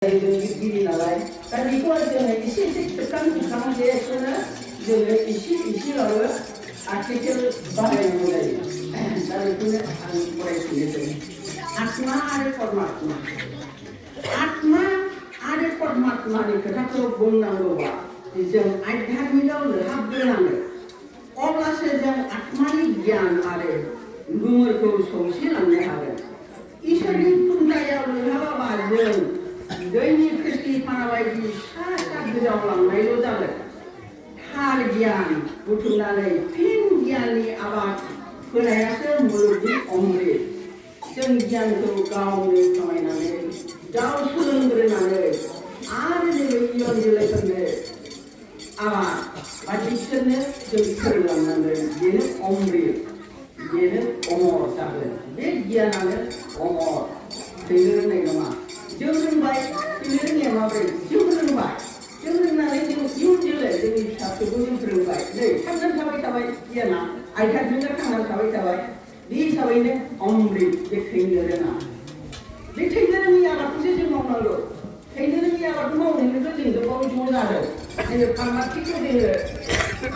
गिबि नालाय दा बेखौ जोङो एसे एसे खेबखांजोबखांनायखौनो जोङो एसेबाबो आर्टिकेल बाहायनांगौ जायो। दा बेखौनो आं फरायफिननोसै। आत्मा आरो परमात्मा। आत्मा आरो परमात्मानि खोथाखौ बुंनांगौबा जों आध्यात्मिकआव लोहाबग्रोनांगोन। अब्लासो जों आत्मानि गियान आरो गुमुरखौ सौसिलांनो हागोन। इसोरनि खुन्थायाव लोहाबाबा जों दैनि खोस्लि फाना बायदि सा सा गोजावलांनायल' जागोन। थार गियान बुथुमनानै फिन गियाननि आबाद फोनायासो मुलुगनि अमृत। जों गियानखौ गावनो खामायनानै गाव सोलोंग्रोनानै आरो जोङो इयुन जोलैफोरनो आबाद बा बिसोरनो जों फोरोंलांनांगोन। बेनो अमृत, बेनो अमर जागोन। बे गियानानो अमर, थैनो रोंनाय नङा। जों रोंबाय, थैनो रोंनाया माब्रै? जों रोंबाय, जों रोंनानै जों इयुन जोलै जोंनि फिसाफोरखौ जों फोरोंबाय। नै थांनानै थाबाय थाबाय गियाना, आध्यात्मिकआ थांनानै थाबाय थाबाय। बे हिसाबैनो अमृत, बे थैनो रोङा। बे थैनो रोङि आबादखौसो जों मावनांगौ। थैनो रोङि आबादखौ मावनायनिफ्राय जों गोबाव ज' जादों। जोङो फार्माथिखौ जोङो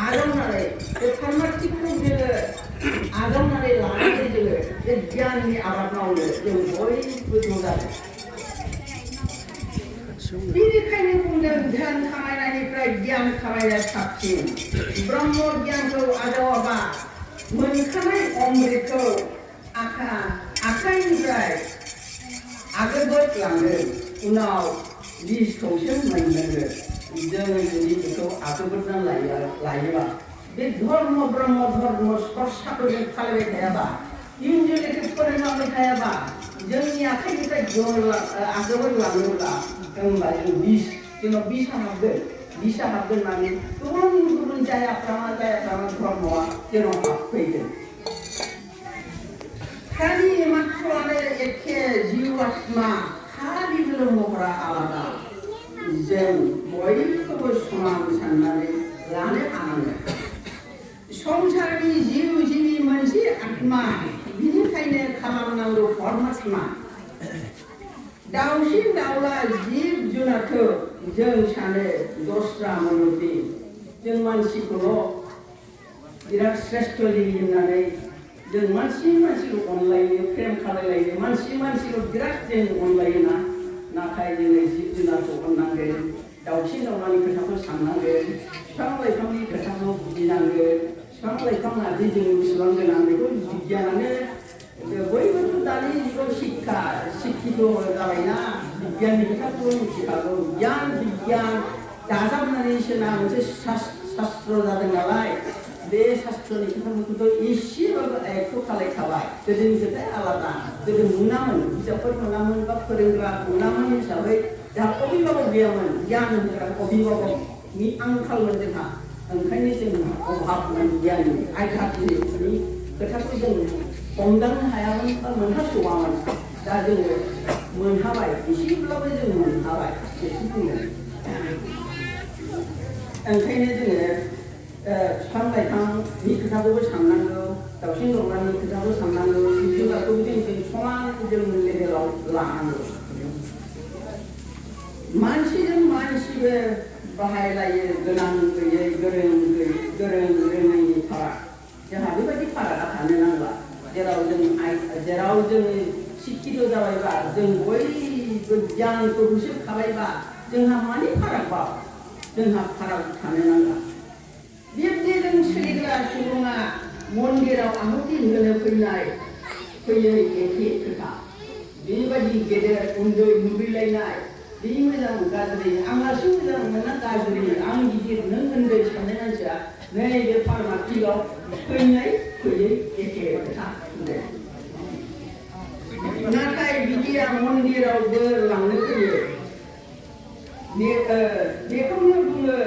आजावनानै, बे फार्माथिखौ जोङो आजावनानै लानानै जोङो बे गियाननि आबाद मावनो जों बयबो ज' जादों। बेनिखायनो बुंदों ध्यान खामायनायनिफ्राय गियान खामायनाया साबसिन। ब्रह्म गियानखौ आजावाबा मोनखानाय अमृतखौ आखाइनिफ्राय आगोबोलांगोन, उनाव बिसखौसो मोनलोंगोन। जों जुदि बेखौ आगोबोनानै लायोबा, बे धर्म ब्रह्म धर्म सर्साखौ जों खालामबाय थायाबा, इयुन जोलैखौ फोरोंलांबाय थायाबा, जोंनि आखाइनिफ्राय आगोबोलाङोब्ला होमबा जों जोंनाव बिसा हाबगोन माने गुबुन गुबुन जायाफ्रामा धर्मआ जोंनाव हाबफैगोन। खालि माथ्र'आनो एखे जिउ आत्मा, खालिबो महरा आलादा। जों बयखौबो समान साननानै लानो हानांगोन। संसारनि जिउ जिबि मोनसे आत्मा, बिनिखायनो खालामनांगौ परमात्मा। दाउसिन दाउला जिब जुनारखौ जों सानो दस्रा मुलुगनि, जों मानसिखौल' बिराद श्रेष्ठ जिबि होननानै जों मानसिखौ अनलायो, प्रेम खालायलायो, मानसिखौ बिराद जों अनलायोना। नाथाय जोङो जिब जुनारखौ अननांगोन, दाउसिन दाउलानि खोथाखौ साननांगोन, बिफां लाइफांनि खोथाखौ बुजिनांगोन। बिफां लाइफाङा जे जों बेसेबां गोनां बेखौ बिगियानानो बयबोथ' दानि जुगाव शिक्षित जाबायना, बिगियाननि खोथाखौ मिथिखागौ। गियान बिगियान दाजाबनानैसो ना मोनसे शास्त्र जादों नालाय, बे शास्त्रनि खोथाफोरखौथ' एसेबाबो आयत्त खालायखाबाय। गोदोनि खोथाया आलादा। गोदो मोनामोन, बिजाबफोर मोनामोन बा फोरोंग्रा मोनामोन हिसाबै जोंहा अभिभाबक गैयामोन, गियान होग्रा अभिभाबकनि आंखालमोन जोंहा। ओंखायनो जोंहा अभाबमोन गियाननि, आध्यात्मिकनि खोथाखौ जों हमदांनो हायामोन बा मोनहास'वामोन। दा जोङो मोनहाबाय, एसेब्लाबो जों मोनहाबाय, बेखौ बुंदों। ओंखायनो जोङो बिफां लाइफांनि खोथाखौबो साननांगौ, दाउसिन दाउलानि खोथाखौ साननांगौ, जिब जुनारखौ जों समान जों लेभेलाव लानांगौ। मानसिजों मानसिबो बाहायलायो, गोनां गैयै, गोरों रोङैनि फाराग। जोंहा बेबायदि फारागा थानो नांला। जेराव जों शिक्षित जाबायबा, जों बयबो गियानखौ होसोखाबायबा, जोंहा मानि फारागबा? जोंहा फाराग थानो नांला। बेबायदिनो सोलिग्रा सुबुङा मन्दिराव आहुति होनो फैयै एखे खोथा। बेबायदि गेदेर उन्दै नुबैलायनाय, बे मोजां गाज्रि, आंहासो मोजां मोना गाज्रि, आं गिदिर नों उन्दै साननाय मानसिया नैबे फार्माथिकआव फैयै एखे खोथा। नाथाय बिदिया मन्दिराव बोर लांनो फैयो। बेखौनो बुङो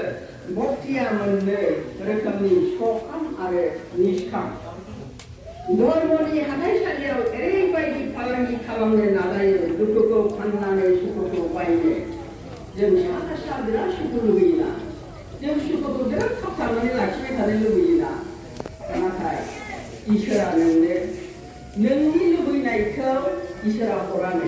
भक्तिया मोननै रोखोमनि, सकाम आरो निष्काम। धर्मनि हाथाइसालियाव ओरैबायदि फालांगि खालामनो नाजायो, दुखुखौ फाननानै सुखुखौ बायनो। जों सा बिराद सुखु लुबैयोना, जों सुखुखौ बिराद खाबथानानै लाखिबाय थानो लुबैयोना। नाथाय इसोरा नोंनि लुबैनायखौ इसोरा हरानो।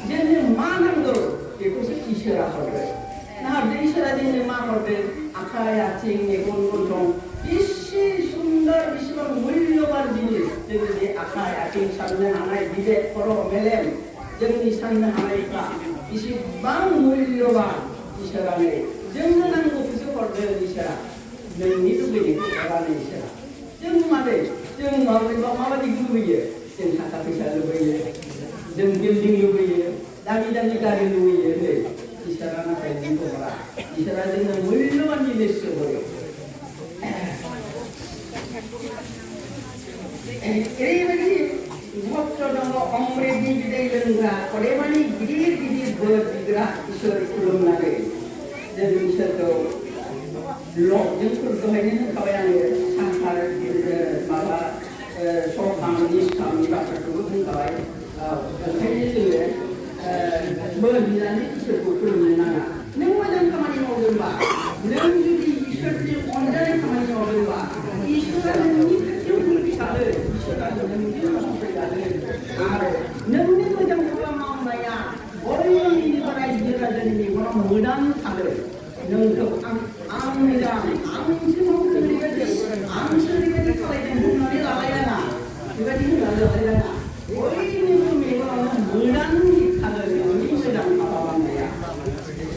जोंनो मा नांगौ? 이것이 이셔라 하거든. 나 이셔라 되는 말거든. 아카야 찡 이건 보통 이시 순간 이시만 물려만 지니 저기 아카야 찡 산는 하나의 미래 포로 멜렘 정리 산는 하나이까 이시 방 물려만 이셔라네 정면한 거 부족거든 이셔라 너희도 그니 그가는 이셔라 정말에 정말에 마마디 그거예 정사카 비살로 그거예 정길딩로 그거예 나기다니 가리로 그거예 이셔라나 배진 거라 이셔라는 물려만 지니 쓰고요 이래버리 무엇처럼 엄물에 비비되는가 오래만이 기리기리 보여지더라 이셔를 kulumnare jadi satu lok jengkul kemudian kawan sangkar malah sopan nisam ni baca dulu kawan kemudian tu berjalan itu kulumnara nengwajan kemana mau berba neng jadi isu online kemana mau berba isu ni kecil bisa le isu ni kita sampai ada neng ni macam apa mau bayar orang ini orang jira jadi orang mudah ada nengkau amida amsimu kerja amsimu kerja yang bukan layana juga tidak layana orang ini memang mudah ada ini sedang apa ya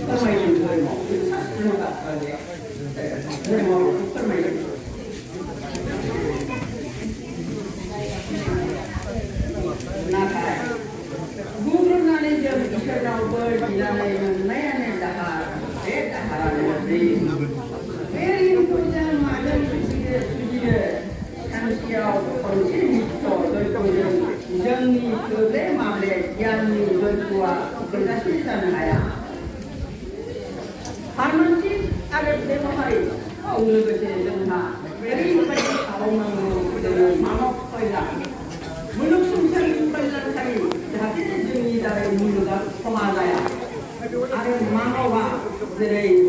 permainan mau semua tak ada mau permainan nakal guru nane jab isara ber dilane nayane dahar dahar ne very important madan sujie kansia konsin to doi jangni kode mamle yanni doi berkasisan haya harmanti ada demo hari ungul bese jangna very important awang manok koila muluk sumsang impailan kali hati jengni dari muluga pemagaya ada manawa dari